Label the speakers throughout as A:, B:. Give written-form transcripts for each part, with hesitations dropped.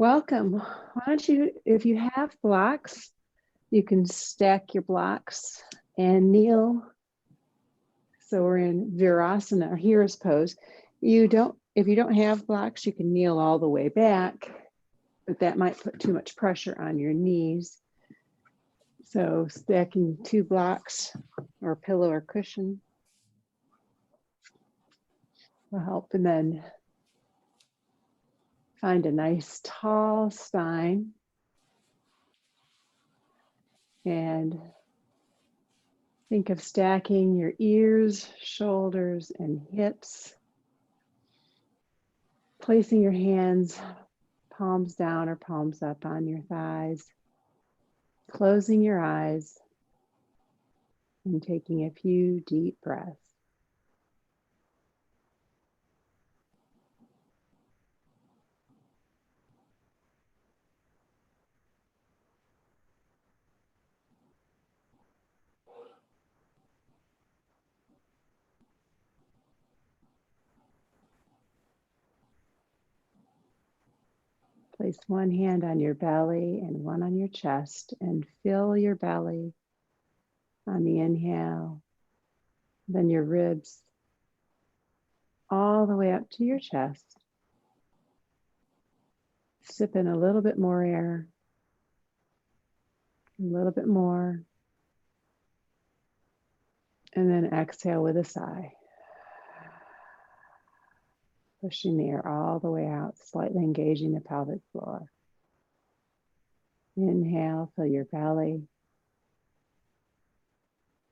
A: Welcome. Why don't you, if you have blocks, you can stack your blocks and kneel. So we're in Virasana, or Hero's pose. If you don't have blocks, you can kneel all the way back, but that might put too much pressure on your knees. So stacking 2 blocks or pillow or cushion will help. And then find a nice tall spine and think of stacking your ears, shoulders, and hips. Placing your hands palms down or palms up on your thighs. Closing your eyes and taking a few deep breaths. Place one hand on your belly and one on your chest and fill your belly on the inhale, then your ribs all the way up to your chest. Sip in a little bit more air, a little bit more, and then exhale with a sigh. Pushing the air all the way out, slightly engaging the pelvic floor. Inhale, fill your belly,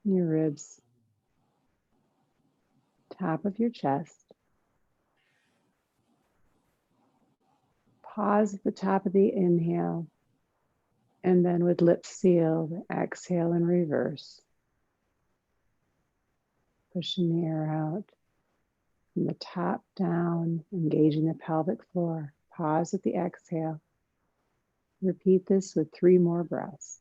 A: your ribs, top of your chest. Pause at the top of the inhale, and then with lips sealed, exhale in reverse. Pushing the air out from the top down, engaging the pelvic floor. Pause at the exhale. Repeat this with 3 more breaths.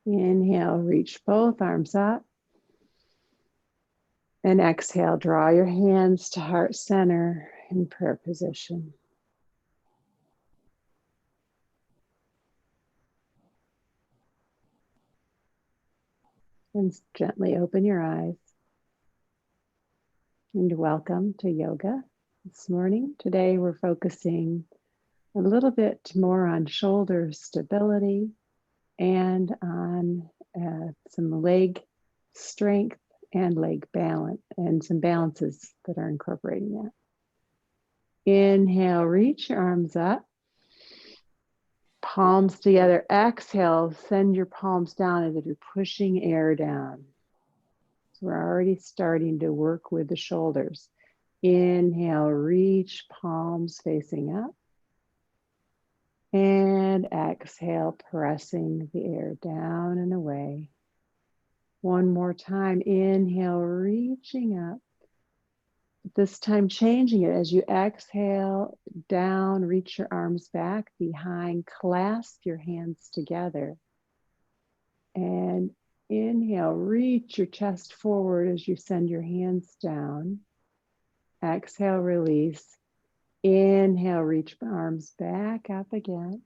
A: Inhale, reach both arms up. And exhale, draw your hands to heart center in prayer position. And gently open your eyes. And welcome to yoga this morning. Today we're focusing a little bit more on shoulder stability and on some leg strength and leg balance and some balances that are incorporating that. Inhale, reach your arms up. Palms together. Exhale, send your palms down as if you're pushing air down. So we're already starting to work with the shoulders. Inhale, reach palms facing up. And exhale, pressing the air down and away. One more time. Inhale, reaching up. This time changing it as you exhale down, reach your arms back behind, clasp your hands together. And inhale, reach your chest forward as you send your hands down. Exhale, release. Inhale, reach arms back up again.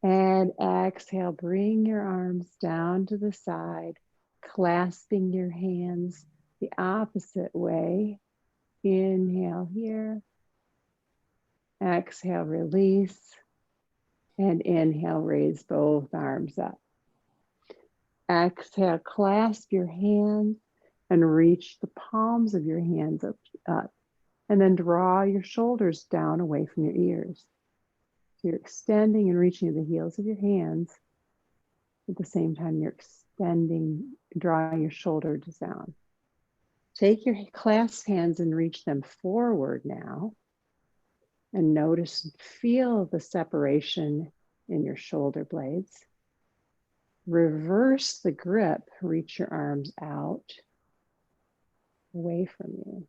A: And exhale, bring your arms down to the side, clasping your hands the opposite way. Inhale here. Exhale, release. And inhale, raise both arms up. Exhale, clasp your hands and reach the palms of your hands up. And then draw your shoulders down away from your ears. So you're extending and reaching the heels of your hands. At the same time, you're extending, drawing your shoulders down. Take your clasped hands and reach them forward now. And notice and feel the separation in your shoulder blades. Reverse the grip, reach your arms out, away from you.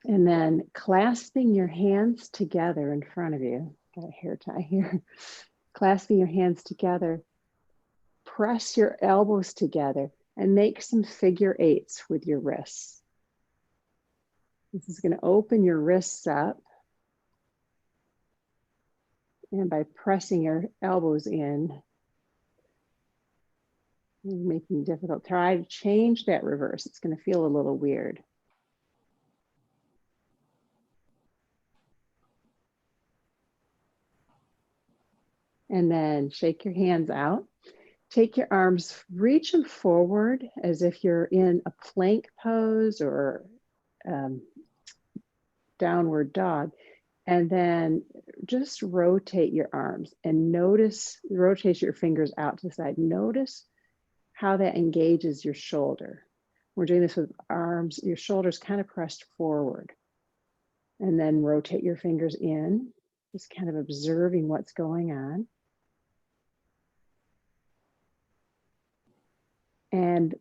A: And then clasping your hands together in front of you, got a hair tie here, clasping your hands together, press your elbows together and make some figure eights with your wrists. This is going to open your wrists up. And by pressing your elbows in, making it difficult, try to change that reverse. It's going to feel a little weird. And then shake your hands out. Take your arms, reach them forward as if you're in a plank pose or downward dog. And then just rotate your arms and notice, rotate your fingers out to the side. Notice how that engages your shoulder. We're doing this with arms, your shoulders kind of pressed forward. And then rotate your fingers in, just kind of observing what's going on. And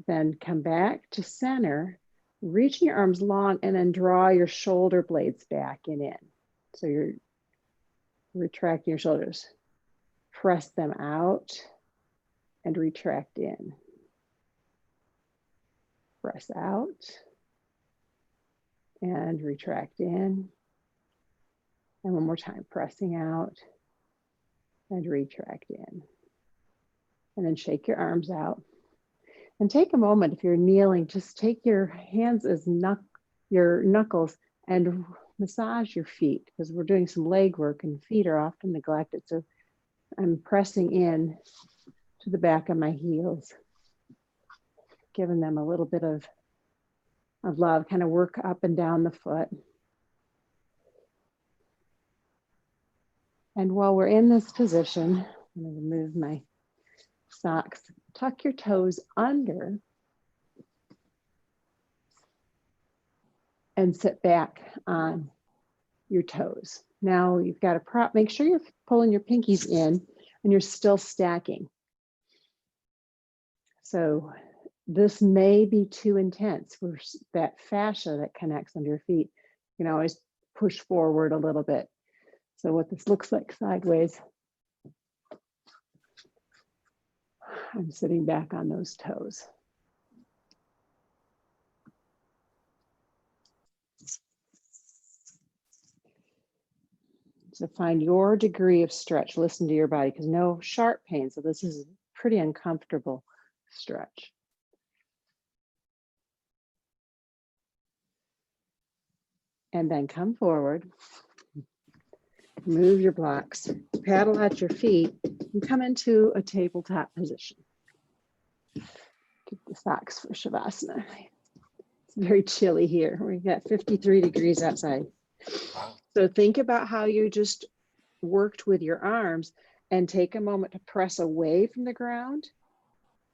A: then come back to center, reaching your arms long and then draw your shoulder blades back and in. So you're retracting your shoulders. Press them out and retract in. Press out and retract in. And one more time, pressing out and retract in. And then shake your arms out. And take a moment, if you're kneeling, just take your hands as your knuckles and massage your feet, because we're doing some leg work and feet are often neglected. So I'm pressing in to the back of my heels, giving them a little bit of love, kind of work up and down the foot. And while we're in this position, I'm going to remove my socks. Tuck your toes under and sit back on your toes. Now you've got a prop. Make sure you're pulling your pinkies in and you're still stacking. So this may be too intense. That fascia that connects under your feet, you can always push forward a little bit. So what this looks like sideways, I'm sitting back on those toes. So find your degree of stretch. Listen to your body, because no sharp pain. So this is a pretty uncomfortable stretch. And then come forward. Move your blocks, paddle out your feet, and come into a tabletop position. Keep the socks for Shavasana. It's very chilly here. We've got 53 degrees outside. So think about how you just worked with your arms and take a moment to press away from the ground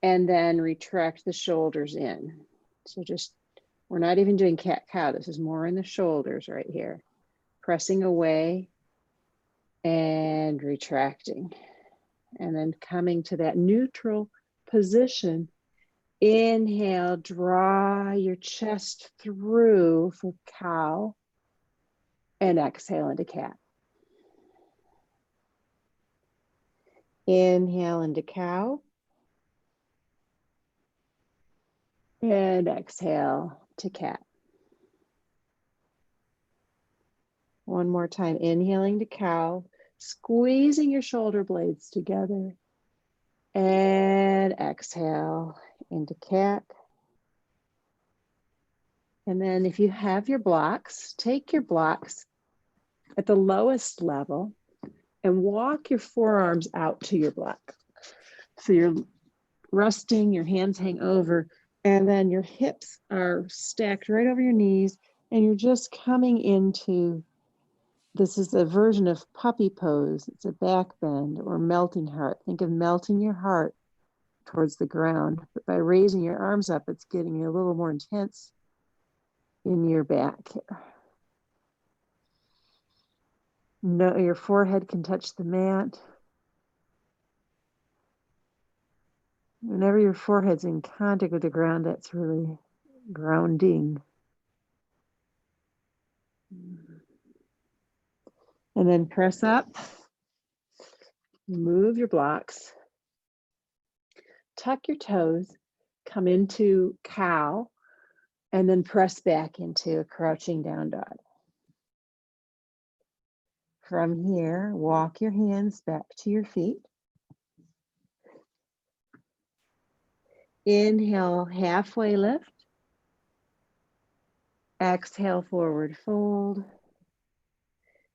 A: and then retract the shoulders in. So just, we're not even doing cat-cow. This is more in the shoulders right here. Pressing away and retracting, and then coming to that neutral position. Inhale, draw your chest through for cow, and exhale into cat. Inhale into cow, and exhale to cat. One more time, inhaling to cow, squeezing your shoulder blades together, and exhale into cat. And then if you have your blocks, take your blocks at the lowest level and walk your forearms out to your block. So you're resting, your hands hang over, and then your hips are stacked right over your knees, and you're just coming into This is a version of puppy pose. It's a back bend or melting heart. Think of melting your heart towards the ground, but by raising your arms up, it's getting a little more intense in your back. No, your forehead can touch the mat. Whenever your forehead's in contact with the ground, that's really grounding. And then press up, move your blocks, tuck your toes, come into cow, and then press back into a crouching down dog. From here, walk your hands back to your feet. Inhale, halfway lift. Exhale, forward fold.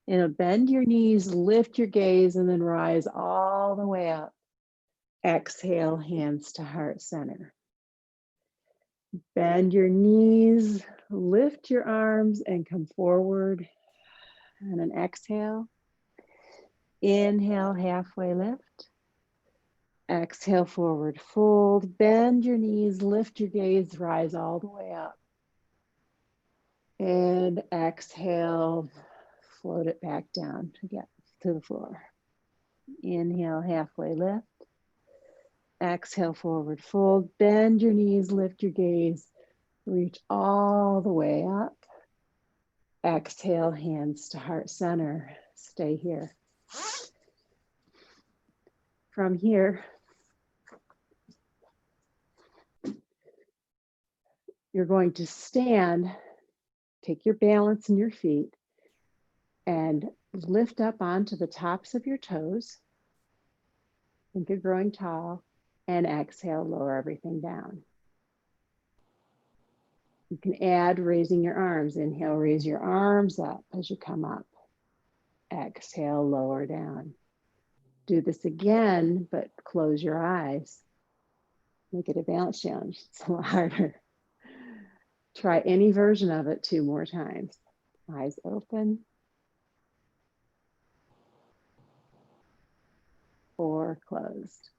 A: And bend your knees, lift your gaze, and then rise all the way up. Exhale, hands to heart center. Bend your knees, lift your arms, and come forward. And an exhale. Inhale, halfway lift. Exhale, forward fold. Bend your knees, lift your gaze, rise all the way up. And exhale, float it back down to get to the floor. Inhale, halfway lift. Exhale, forward fold. Bend your knees, lift your gaze, reach all the way up. Exhale, hands to heart center. Stay here. From here, you're going to stand, take your balance in your feet, and lift up onto the tops of your toes. Think you're growing tall, and exhale, lower everything down. You can add raising your arms. Inhale, raise your arms up as you come up. Exhale, lower down. Do this again, but close your eyes. Make it a balance challenge. It's a lot harder. Try any version of it 2 more times. Eyes open. Or closed.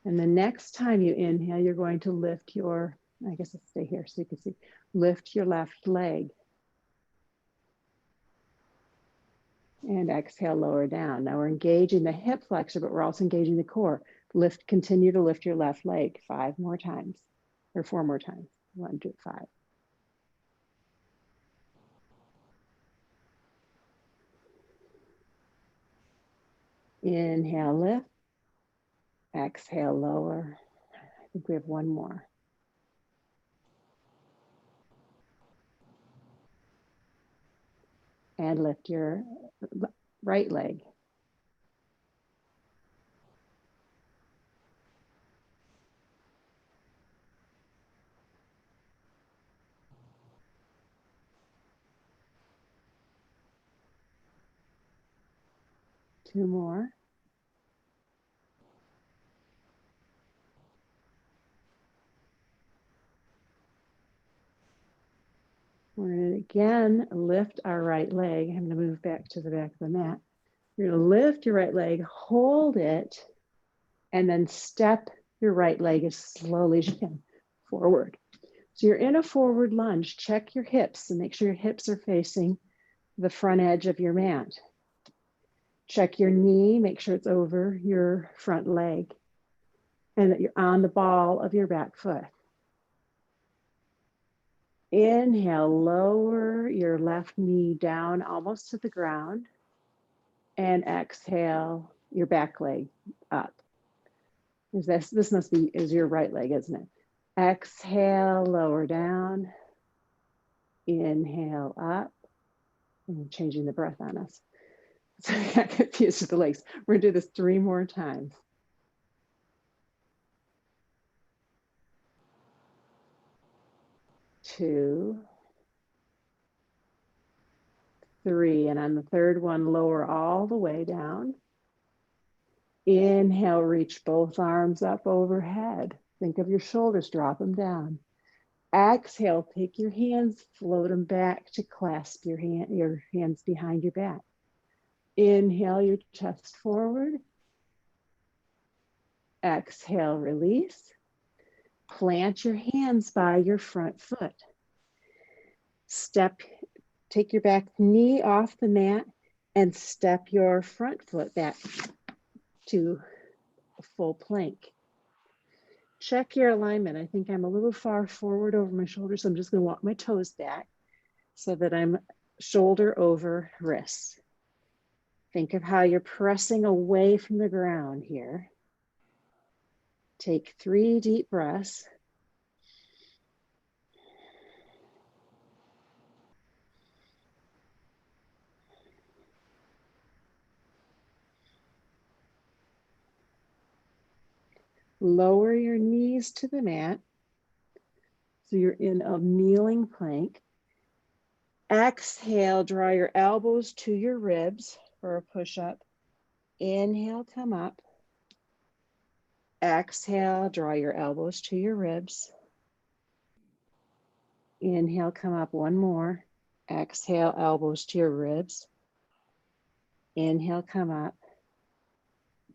A: And the next time you inhale, you're going to lift your, I guess I'll stay here so you can see, lift your left leg. And exhale, lower down. Now we're engaging the hip flexor, but we're also engaging the core. Lift, continue to lift your left leg 5 more times, or 4 more times. 1, 2, 5. Inhale, lift. Exhale, lower. I think we have 1 more. And lift your right leg. Two more. We're going to again lift our right leg. I'm going to move back to the back of the mat. You're going to lift your right leg, hold it, and then step your right leg as slowly as you can forward. So you're in a forward lunge. Check your hips and make sure your hips are facing the front edge of your mat. Check your knee, make sure it's over your front leg and that you're on the ball of your back foot. Inhale, lower your left knee down almost to the ground. And exhale, your back leg up. This must be is your right leg, isn't it? Exhale, lower down. Inhale, up. I'm changing the breath on us. So I got confused with the legs. We're gonna do this 3 more times. 2, 3, and on the third one, lower all the way down. Inhale, reach both arms up overhead. Think of your shoulders, drop them down. Exhale, take your hands, float them back to clasp your hands behind your back. Inhale your chest forward. Exhale, release. Plant your hands by your front foot. Take your back knee off the mat and step your front foot back to a full plank. Check your alignment. I think I'm a little far forward over my shoulders, so I'm just going to walk my toes back so that I'm shoulder over wrist. Think of how you're pressing away from the ground here. Take 3 deep breaths. Lower your knees to the mat. So you're in a kneeling plank. Exhale, draw your elbows to your ribs for a push-up. Inhale, come up. Exhale, draw your elbows to your ribs. Inhale, come up one more. Exhale, elbows to your ribs. Inhale, come up.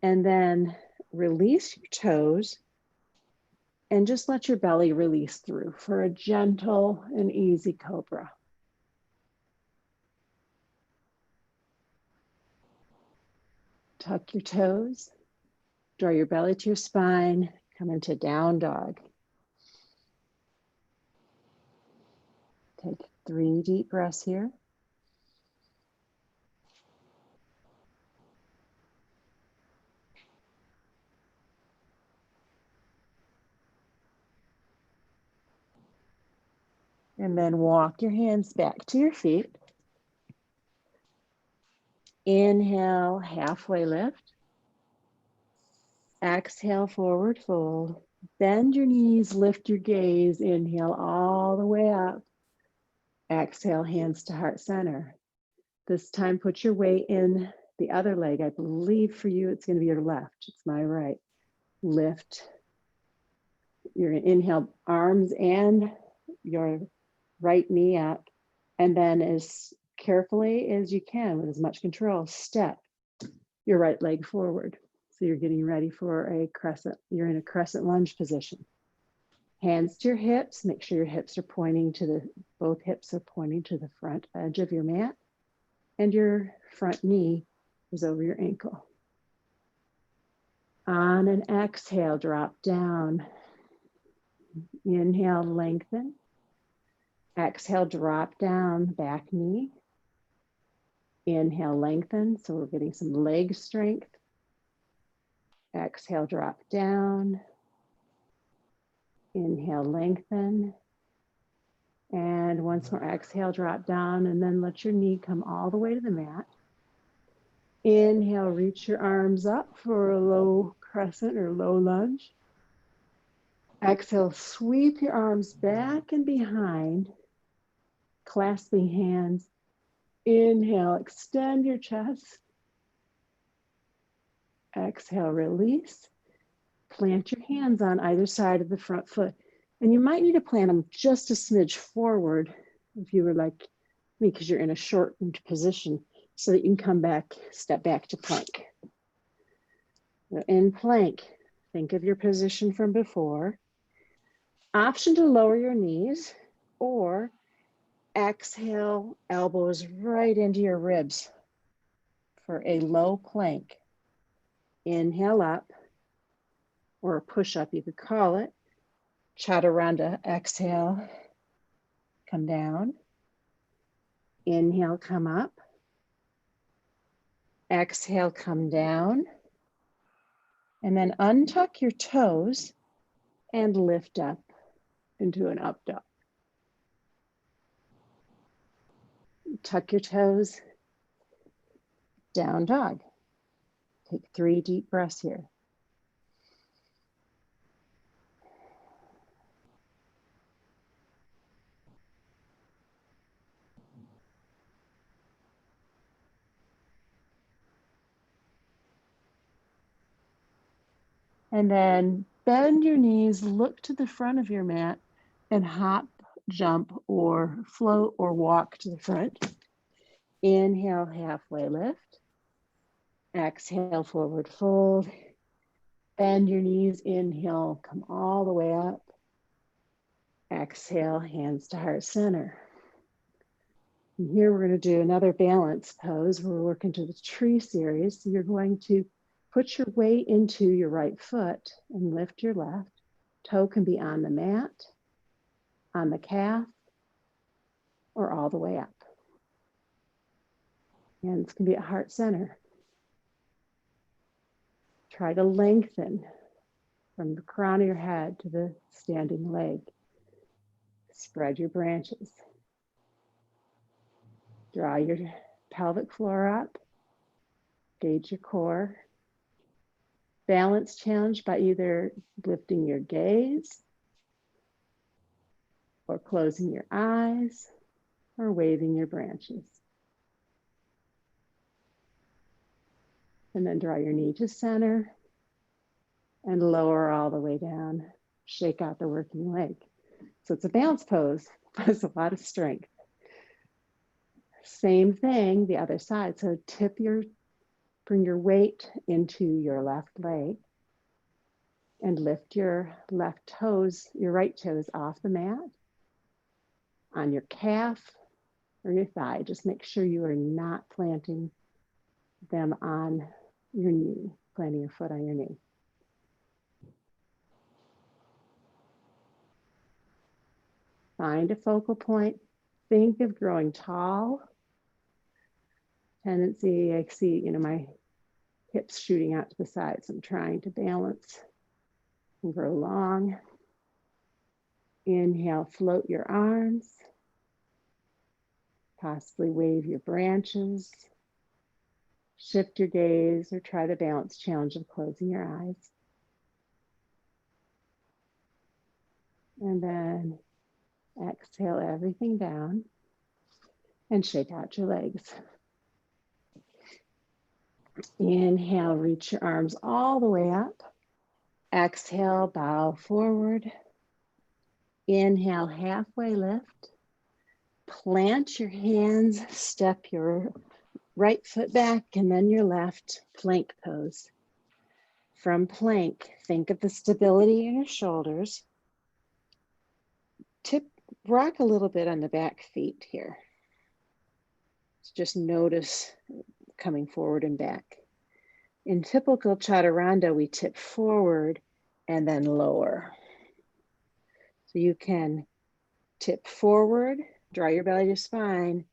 A: And then release your toes and just let your belly release through for a gentle and easy cobra. Tuck your toes, draw your belly to your spine, come into down dog. Take 3 deep breaths here. And then walk your hands back to your feet. Inhale, halfway lift. Exhale, forward fold. Bend your knees, lift your gaze. Inhale all the way up. Exhale, hands to heart center. This time, put your weight in the other leg. I believe for you, it's going to be your left. It's my right. Lift. You're going to inhale arms and your right knee up. And then as carefully as you can, with as much control, step your right leg forward. So you're getting ready for a crescent. You're in a crescent lunge position. Hands to your hips. Make sure your hips are pointing to both hips are pointing to the front edge of your mat. And your front knee is over your ankle. On an exhale, drop down. Inhale, lengthen. Exhale, drop down, back knee. Inhale, lengthen. So we're getting some leg strength. Exhale, drop down. Inhale, lengthen. And once more, exhale, drop down, and then let your knee come all the way to the mat. Inhale, reach your arms up for a low crescent or low lunge. Exhale, sweep your arms back and behind, clasping hands. Inhale, extend your chest. Exhale, release. Plant your hands on either side of the front foot. And you might need to plant them just a smidge forward if you were like me, because you're in a shortened position so that you can come back, step back to plank. In plank, think of your position from before. Option to lower your knees or exhale, elbows right into your ribs for a low plank. Inhale up, or a push-up you could call it. Chaturanga, exhale, come down. Inhale, come up. Exhale, come down. And then untuck your toes and lift up into an up dog. Tuck your toes, down dog. Take 3 deep breaths here. And then bend your knees, look to the front of your mat, and hop, jump, or float or walk to the front. Inhale, halfway lift. Exhale, forward fold. Bend your knees. Inhale, come all the way up. Exhale, hands to heart center. And here we're going to do another balance pose. We're working to the tree series. So you're going to put your weight into your right foot and lift your left. Toe can be on the mat, on the calf, or all the way up. Hands can be at heart center. Try to lengthen from the crown of your head to the standing leg. Spread your branches. Draw your pelvic floor up. Gauge your core. Balance challenge by either lifting your gaze or closing your eyes or waving your branches. And then draw your knee to center and lower all the way down. Shake out the working leg. So it's a balance pose, but it's a lot of strength. Same thing, the other side. So bring your weight into your left leg and lift your left toes, your right toes off the mat on your calf or your thigh. Just make sure you are not planting them on your knee, planting your foot on your knee. Find a focal point. Think of growing tall. Tendency, I see, my hips shooting out to the sides. I'm trying to balance and grow long. Inhale, float your arms. Possibly wave your branches. Shift your gaze or try the balance challenge of closing your eyes. And then exhale everything down and shake out your legs. Inhale, reach your arms all the way up. Exhale, bow forward. Inhale, halfway lift. Plant your hands, step your right foot back and then your left, plank pose. From plank, think of the stability in your shoulders. Rock a little bit on the back feet here. Just notice coming forward and back. In typical chaturanga, we tip forward and then lower. So you can tip forward, draw your belly to spine,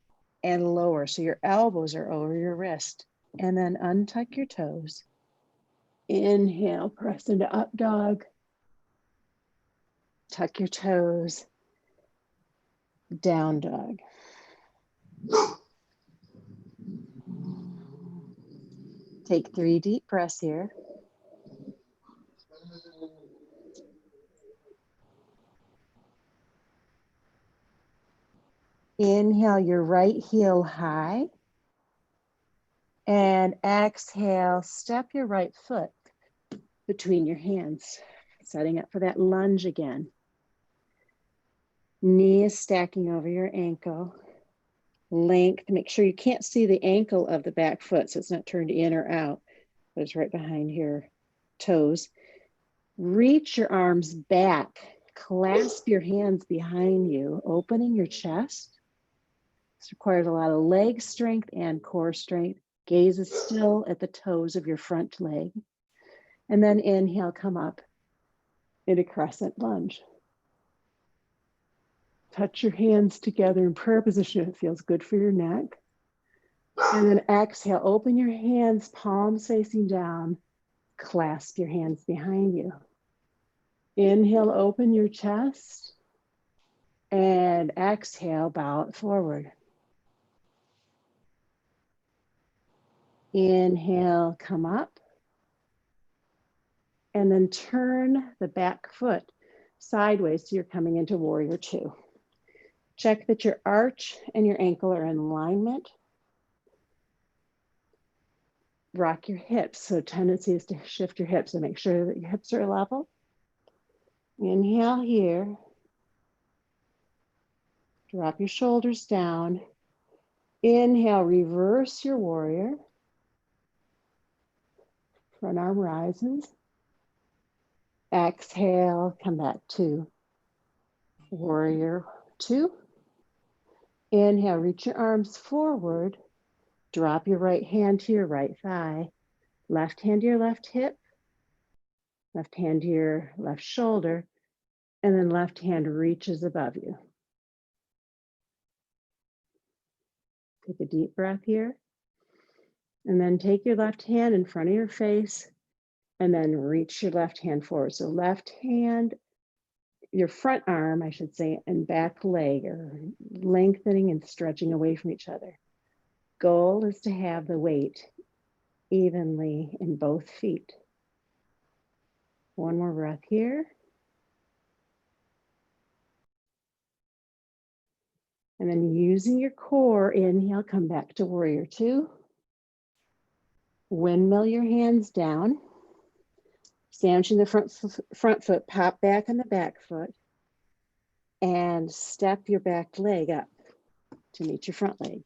A: and lower. So your elbows are over your wrist. And then untuck your toes. Inhale, press into up dog. Tuck your toes. Down dog. Take 3 deep breaths here. Inhale your right heel high. And exhale, step your right foot between your hands, setting up for that lunge again. Knee is stacking over your ankle. Length, make sure you can't see the ankle of the back foot so it's not turned in or out, but it's right behind your toes. Reach your arms back, clasp your hands behind you, opening your chest. This requires a lot of leg strength and core strength. Gaze is still at the toes of your front leg. And then inhale, come up in a crescent lunge. Touch your hands together in prayer position if it feels good for your neck. And then exhale, open your hands, palms facing down. Clasp your hands behind you. Inhale, open your chest. And exhale, bow it forward. Inhale, come up. And then turn the back foot sideways so you're coming into warrior 2. Check that your arch and your ankle are in alignment. Rock your hips. So tendency is to shift your hips and make sure that your hips are level. Inhale here. Drop your shoulders down. Inhale, reverse your warrior. Front arm rises. Exhale, come back to warrior 2. Inhale, reach your arms forward. Drop your right hand to your right thigh. Left hand to your left hip. Left hand to your left shoulder. And then left hand reaches above you. Take a deep breath here. And then take your left hand in front of your face and then reach your left hand forward. So left hand, your front arm, I should say, and back leg are lengthening and stretching away from each other. Goal is to have the weight evenly in both feet. One more breath here. And then using your core, inhale, come back to warrior 2. Windmill your hands down. Sandwiching the front foot, pop back on the back foot. And step your back leg up to meet your front leg.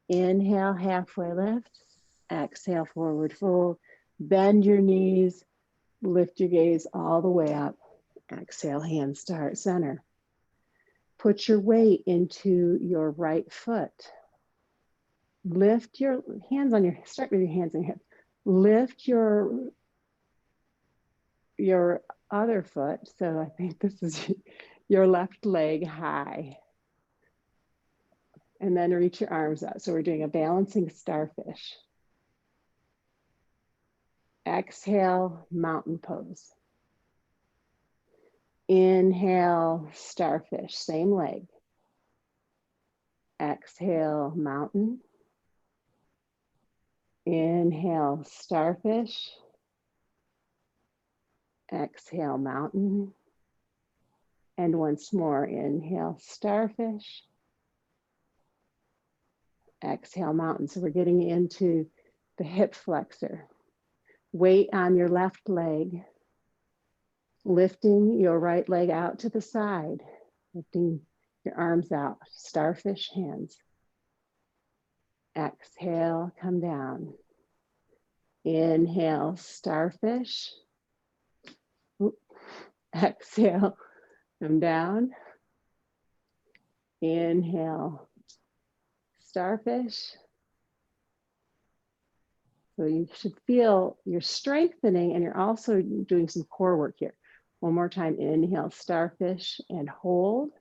A: Inhale, halfway lift. Exhale, forward fold. Bend your knees. Lift your gaze all the way up. Exhale, hands to heart center. Put your weight into your right foot. Lift your hands on your, start with your hands on your hip. Lift your other foot. So I think this is your left leg high. And then reach your arms out. So we're doing a balancing starfish. Exhale, mountain pose. Inhale, starfish, same leg. Exhale, mountain. Inhale, starfish. Exhale, mountain. And once more, inhale, starfish. Exhale, mountain. So we're getting into the hip flexor. Weight on your left leg. Lifting your right leg out to the side. Lifting your arms out. Starfish hands. Exhale, come down. Inhale, starfish. Exhale, come down. Inhale, starfish. So you should feel you're strengthening and you're also doing some core work here. One more time, inhale, starfish, and hold.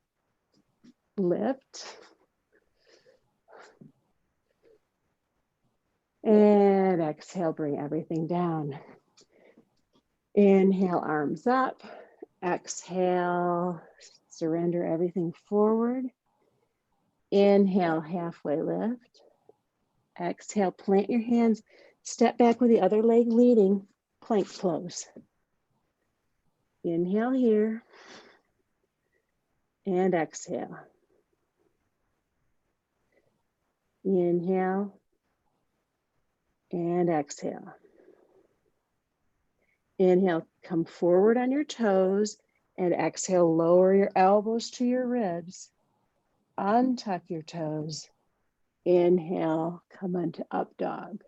A: Lift. And exhale, bring everything down. Inhale, arms up. Exhale, surrender everything forward. Inhale, halfway lift. Exhale, plant your hands. Step back with the other leg leading, plank pose. Inhale here. And exhale. Inhale. And exhale. Inhale, come forward on your toes, and exhale, lower your elbows to your ribs. Untuck your toes. Inhale, come into up dog.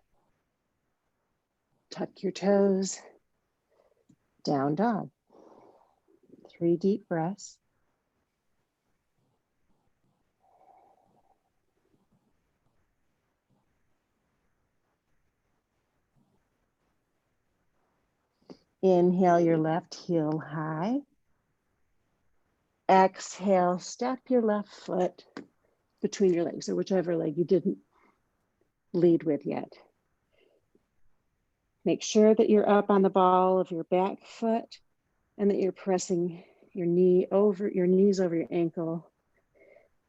A: Tuck your toes, down dog. 3 deep breaths. Inhale your left heel high. Exhale, step your left foot between your legs, or whichever leg you didn't lead with yet. Make sure that you're up on the ball of your back foot and that you're pressing your knees over your ankle.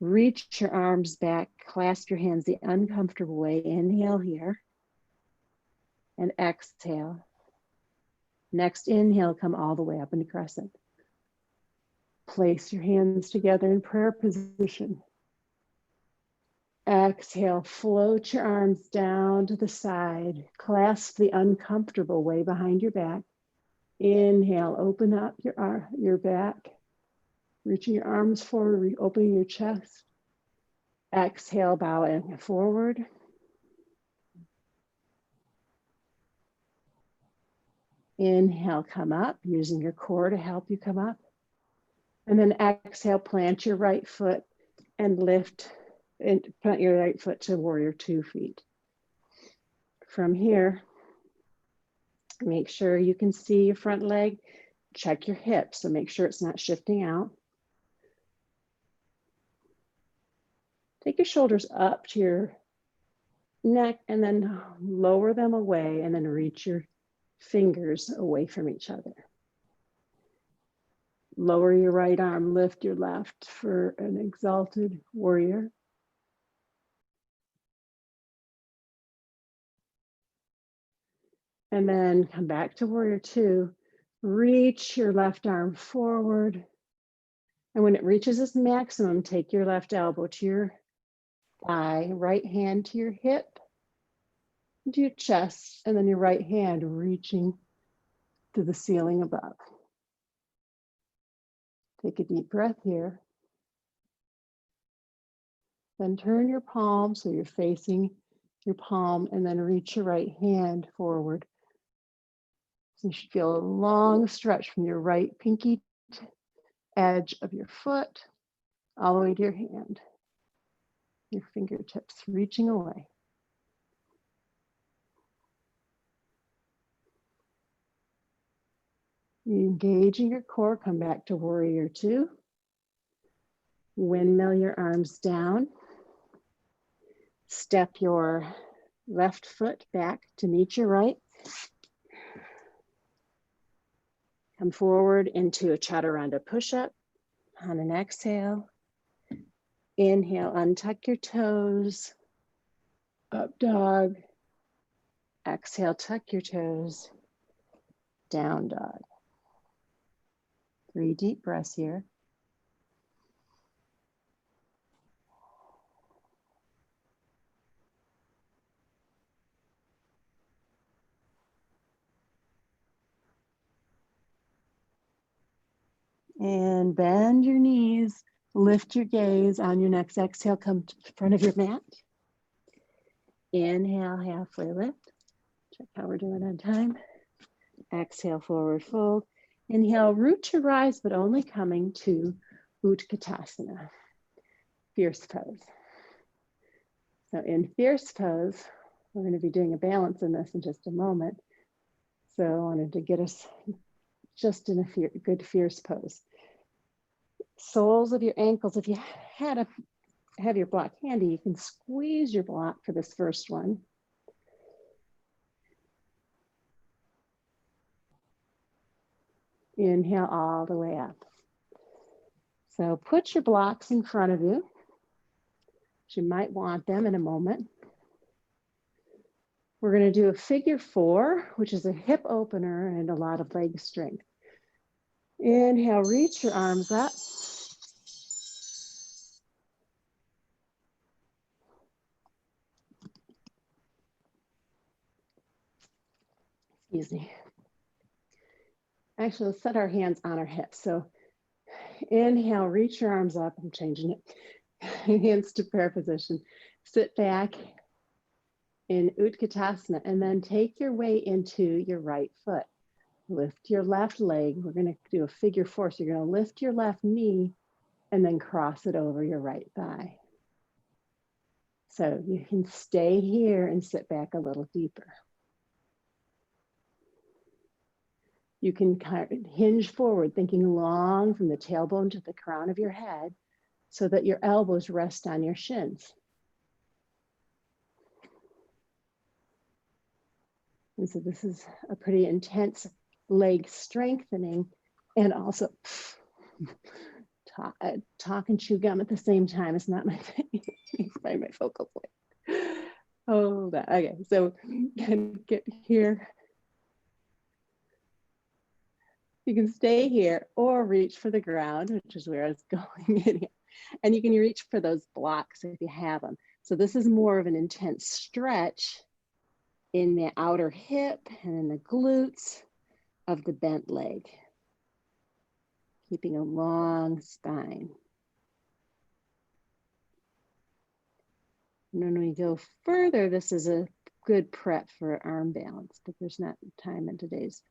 A: Reach your arms back, clasp your hands the uncomfortable way. Inhale here and exhale. Next inhale, come all the way up into crescent. Place your hands together in prayer position. Exhale, float your arms down to the side. Clasp the uncomfortable way behind your back. Inhale, open up your back. Reaching your arms forward, opening your chest. Exhale, bow in forward. Inhale, come up, using your core to help you come up. And then exhale, plant your right foot and lift, and plant your right foot to warrior 2 feet. From here, make sure you can see your front leg. Check your hips, so make sure it's not shifting out. Take your shoulders up to your neck and then lower them away and then reach your fingers away from each other. Lower your right arm, lift your left for an exalted warrior. And then come back to warrior 2. Reach your left arm forward. And when it reaches its maximum, take your left elbow to your thigh, right hand to your hip, to your chest, and then your right hand reaching to the ceiling above. Take a deep breath here. Then turn your palm so you're facing your palm, and then reach your right hand forward. So you should feel a long stretch from your right pinky edge of your foot all the way to your hand. Your fingertips reaching away. Engaging your core, come back to warrior 2. Windmill your arms down. Step your left foot back to meet your right. Come forward into a chaturanga push-up. On an exhale, inhale, untuck your toes. Up dog. Exhale, tuck your toes. Down dog. 3 deep breaths here. And bend your knees, lift your gaze. On your next exhale, come to the front of your mat. Inhale, halfway lift. Check how we're doing on time. Exhale, forward fold. Inhale, root to rise, but only coming to Utkatasana, fierce pose. So in fierce pose, we're going to be doing a balance in this in just a moment. So I wanted to get us just in a good fierce pose. Soles of your ankles, if you have your block handy, you can squeeze your block for this first one. Inhale all the way up. So put your blocks in front of you. You might want them in a moment. We're going to do a figure 4, which is a hip opener and a lot of leg strength. Inhale, reach your arms up. Excuse me. Actually, let's set our hands on our hips. So inhale, reach your arms up. I'm changing it. Hands to prayer position. Sit back in Utkatasana and then take your way into your right foot. Lift your left leg. We're going to do a figure 4. So you're going to lift your left knee and then cross it over your right thigh. So you can stay here and sit back a little deeper. You can kind of hinge forward, thinking long from the tailbone to the crown of your head so that your elbows rest on your shins. And so this is a pretty intense leg strengthening and also talk and chew gum at the same time. It's not my thing. It's by my focal point. Oh, that, okay. So get here. You can stay here or reach for the ground, which is where I was going in here. And you can reach for those blocks if you have them. So this is more of an intense stretch in the outer hip and in the glutes of the bent leg. keeping a long spine. And when we go further, this is a good prep for arm balance, but there's not time in today's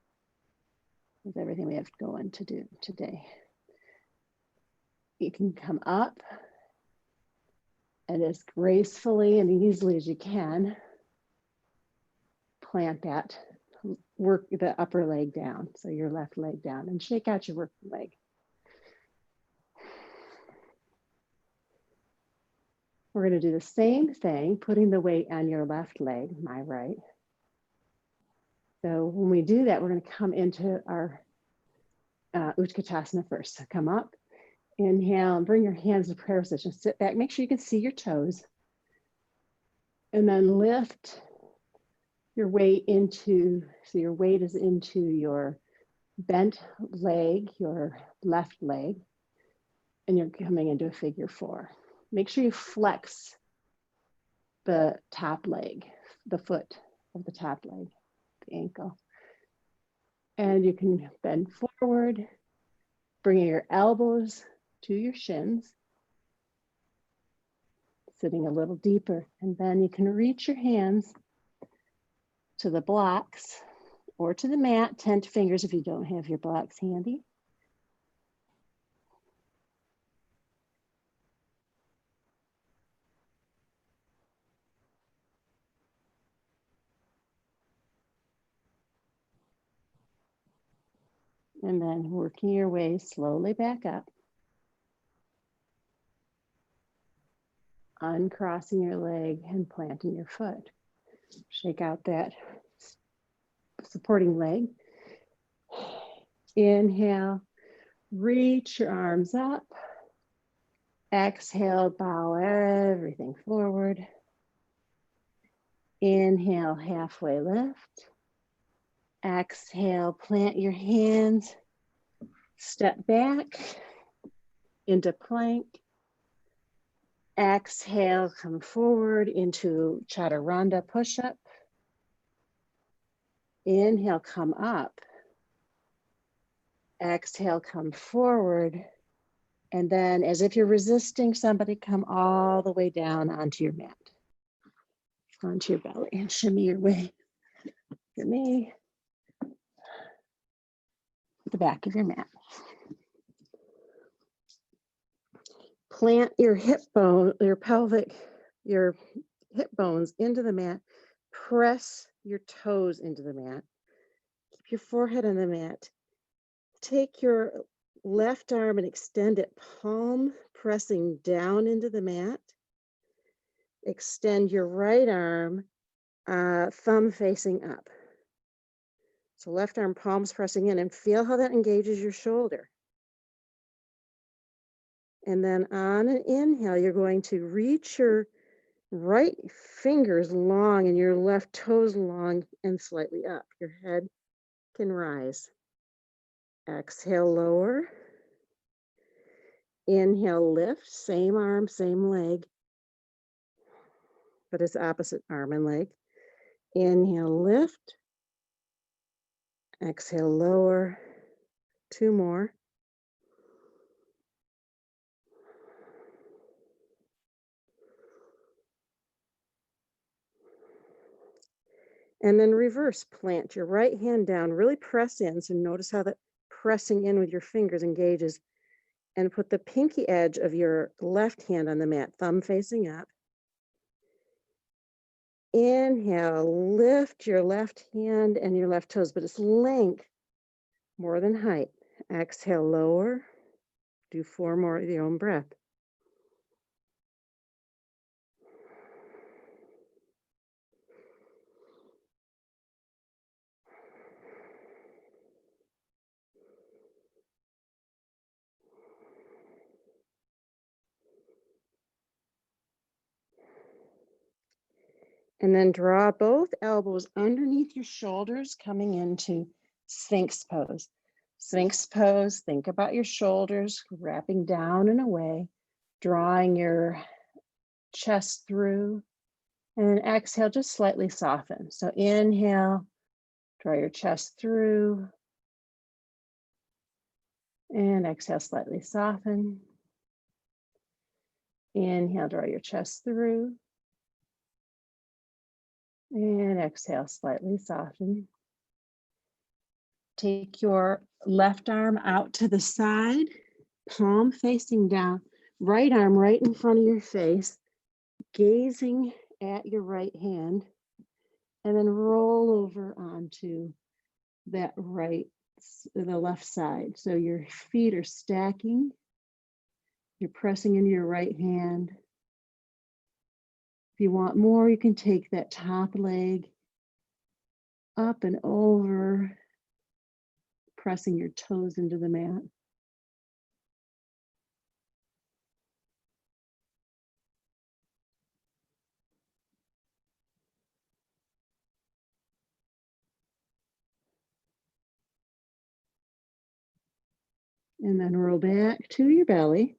A: with everything we have going to do today. You can come up and as gracefully and easily as you can, plant that, work the upper leg down. So your left leg down and shake out your working leg. We're going to do the same thing, putting the weight on your left leg, my right. So when we do that, we're going to come into our Utkatasana first. So come up, inhale, and bring your hands to prayer position. Sit back, make sure you can see your toes. And then lift your weight into, so your weight is into your bent leg, your left leg, and you're coming into a figure four. Make sure you flex the top leg, the foot of the top leg, the ankle. And you can bend forward, bringing your elbows to your shins, sitting a little deeper. And then you can reach your hands to the blocks or to the mat, 10 fingers if you don't have your blocks handy. And then working your way slowly back up. Uncrossing your leg and planting your foot. Shake out that supporting leg. Inhale, reach your arms up. Exhale, bow everything forward. Inhale, halfway lift. Exhale, plant your hands. Step back into plank. Exhale, come forward into Chaturanga push-up. Inhale, come up. Exhale, come forward. And then as if you're resisting somebody, come all the way down onto your mat. Onto your belly and shimmy your way. Shimmy. The back of your mat. Plant your hip bone, your pelvic, your hip bones into the mat. Press your toes into the mat. Keep your forehead on the mat. Take your left arm and extend it, palm pressing down into the mat. Extend your right arm, thumb facing up. So left arm, palms pressing in, and feel how that engages your shoulder. And then on an inhale, you're going to reach your right fingers long and your left toes long and slightly up. Your head can rise. Exhale, lower. Inhale, lift, same arm, same leg, but it's opposite arm and leg. Inhale, lift. Exhale, lower. Two more. And then reverse, plant your right hand down, really press in. So notice how that pressing in with your fingers engages. And put the pinky edge of your left hand on the mat, thumb facing up. Inhale, lift your left hand and your left toes, but it's length more than height. Exhale, lower. Do 4 more with your own breath. And then draw both elbows underneath your shoulders, coming into Sphinx pose. Sphinx pose, think about your shoulders wrapping down and away, drawing your chest through, and exhale, just slightly soften. So inhale, draw your chest through, And exhale, slightly soften. Inhale, draw your chest through. And exhale, slightly soften. Take your left arm out to the side, palm facing down, right arm right in front of your face, gazing at your right hand, and then roll over onto that the left side. So your feet are stacking. You're pressing into your right hand. If you want more, you can take that top leg up and over, pressing your toes into the mat. And then roll back to your belly.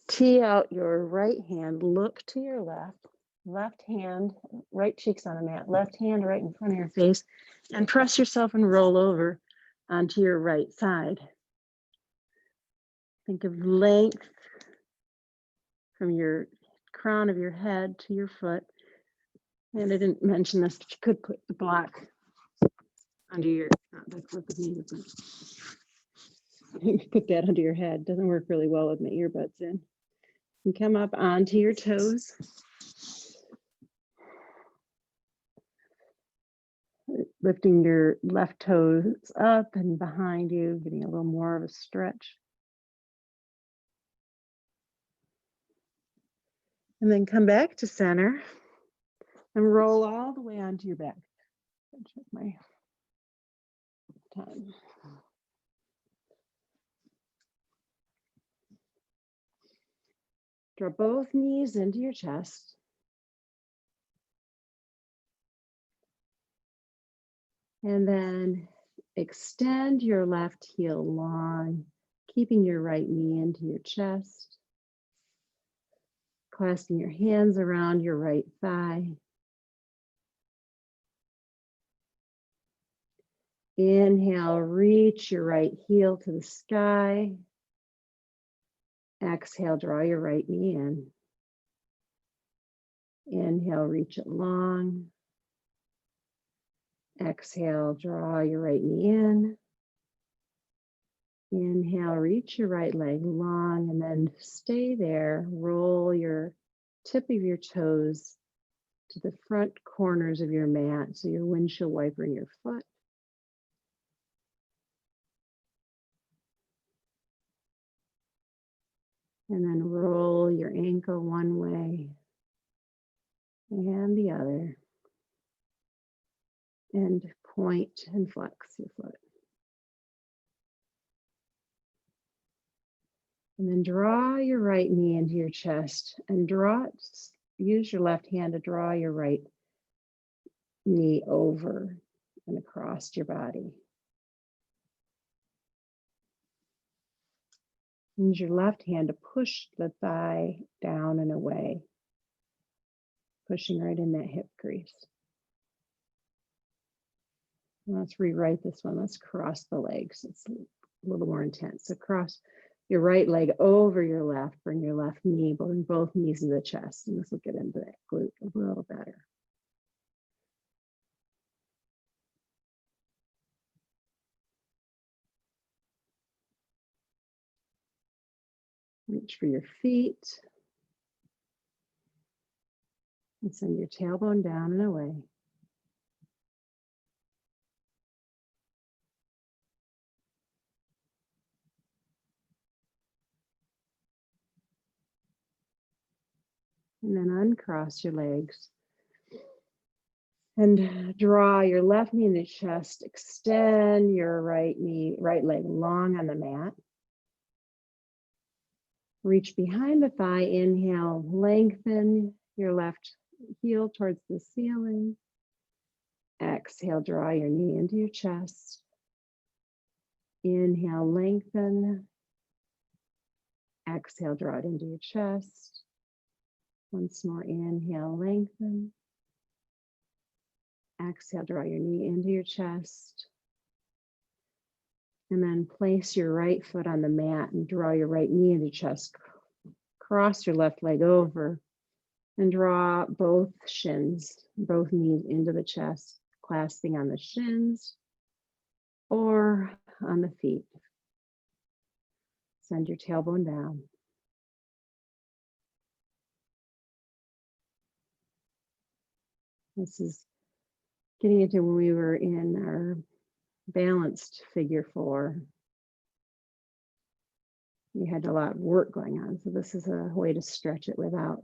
A: Tee out your right hand, look to your left hand, right cheeks on the mat, left hand right in front of your face, and press yourself and roll over onto your right side. Think of length from your crown of your head to your foot. And I didn't mention this, but you could put the block under your, not the clip of me, but you put that under your head. Doesn't work really well with my earbuds in. You come up onto your toes. Lifting your left toes up and behind you, getting a little more of a stretch. And then come back to center and roll all the way onto your back. Check my time. Draw both knees into your chest. And then extend your left heel long, keeping your right knee into your chest. Clasping your hands around your right thigh. Inhale, reach your right heel to the sky. Exhale, draw your right knee in. Inhale, reach it long. Exhale, draw your right knee in. Inhale, reach your right leg long and then stay there. Roll your tip of your toes to the front corners of your mat, so your windshield wiper in your foot. And then roll your ankle one way and the other. And point and flex your foot. And then draw your right knee into your chest and use your left hand to draw your right knee over and across your body. Use your left hand to push the thigh down and away, pushing right in that hip crease. Let's rewrite this one. Let's cross the legs. It's a little more intense. So cross your right leg over your left, bring your left knee, bring both knees to the chest, and this will get into that glute a little better. Reach for your feet. And send your tailbone down and away. And then uncross your legs. And draw your left knee in the chest. Extend your right leg long on the mat. Reach behind the thigh. Inhale, lengthen your left heel towards the ceiling. Exhale, draw your knee into your chest. Inhale, lengthen. Exhale, draw it into your chest. Once more, inhale, lengthen. Exhale, draw your knee into your chest. And then place your right foot on the mat and draw your right knee into chest. Cross your left leg over and draw both shins, both knees into the chest, clasping on the shins or on the feet. Send your tailbone down. This is getting into when we were in our balanced figure 4. You had a lot of work going on. So this is a way to stretch it without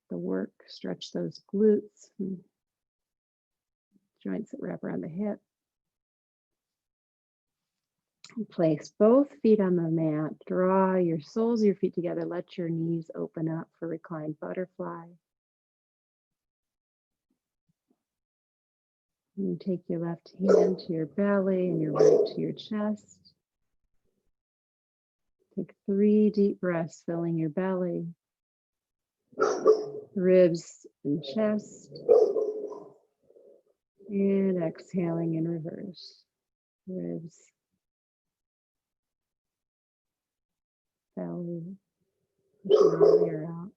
A: the work. Stretch those glutes and joints that wrap around the hip. Place both feet on the mat. Draw your soles of your feet together. Let your knees open up for reclined butterfly. And take your left hand to your belly and your right to your chest. Take 3 deep breaths, filling your belly, ribs and chest. And exhaling in reverse. Ribs, belly, pushing all the air out.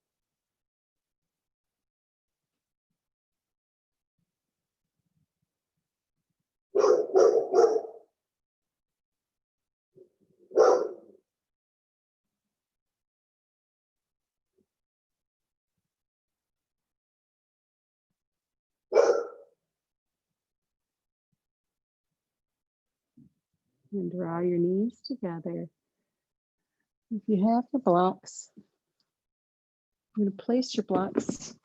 A: And draw your knees together. If you have the blocks, I'm going to place your blocks,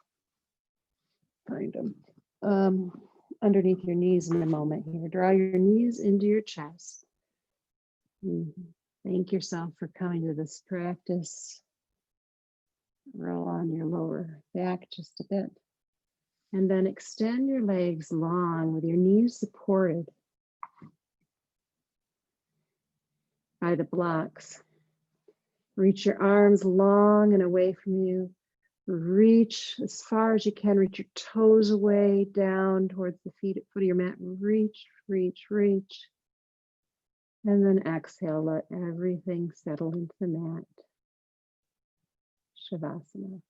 A: find them, underneath your knees in a moment here. Draw your knees into your chest. And thank yourself for coming to this practice. Roll on your lower back just a bit. And then extend your legs long with your knees supported by the blocks. Reach your arms long and away from you. Reach as far as you can. Reach your toes away down towards the foot of your mat. Reach, reach, reach. And then exhale, let everything settle into the mat. Shavasana.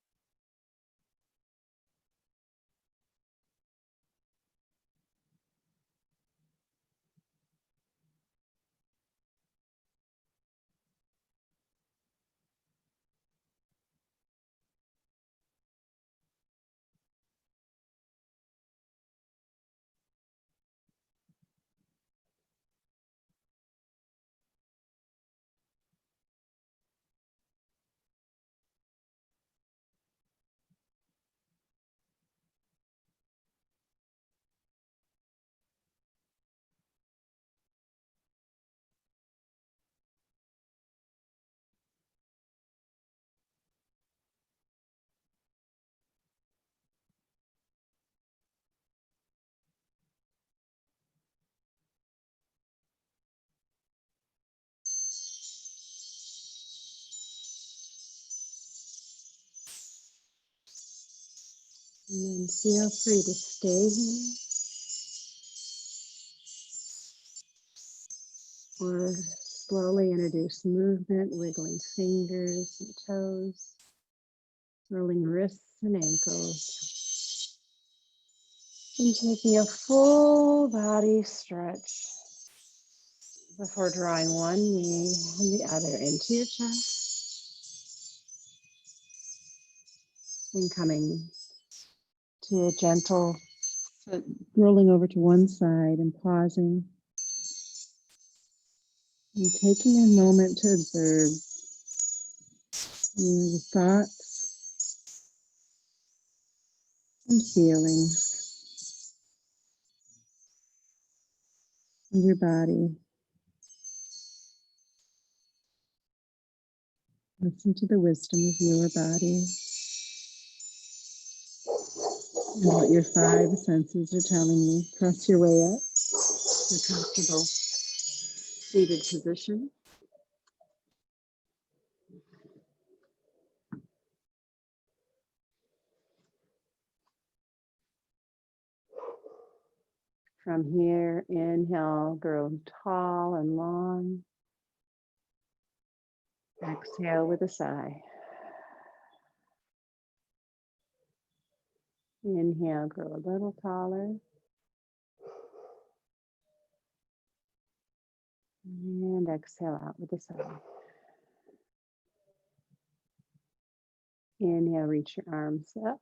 A: And then feel free to stay here or slowly introduce movement, wiggling fingers and toes, rolling wrists and ankles, and taking a full body stretch before drawing one knee and the other into your chest and coming to a gentle rolling over to one side and pausing and taking a moment to observe the thoughts and feelings of your body. Listen to the wisdom of your body and what your 5 senses are telling you. Press your way up to a comfortable seated position. From here, inhale, grow tall and long. Exhale with a sigh. Inhale, grow a little taller. And exhale out with a sigh. Inhale, reach your arms up.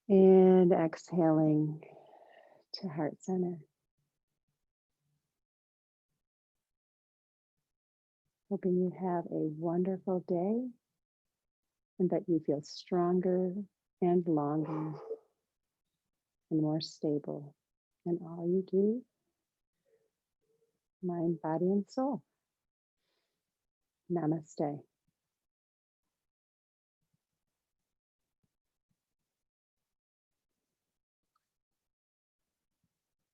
A: And exhaling to heart center. Hoping you have a wonderful day and that you feel stronger and longer and more stable in all you do, mind, body, and soul. Namaste.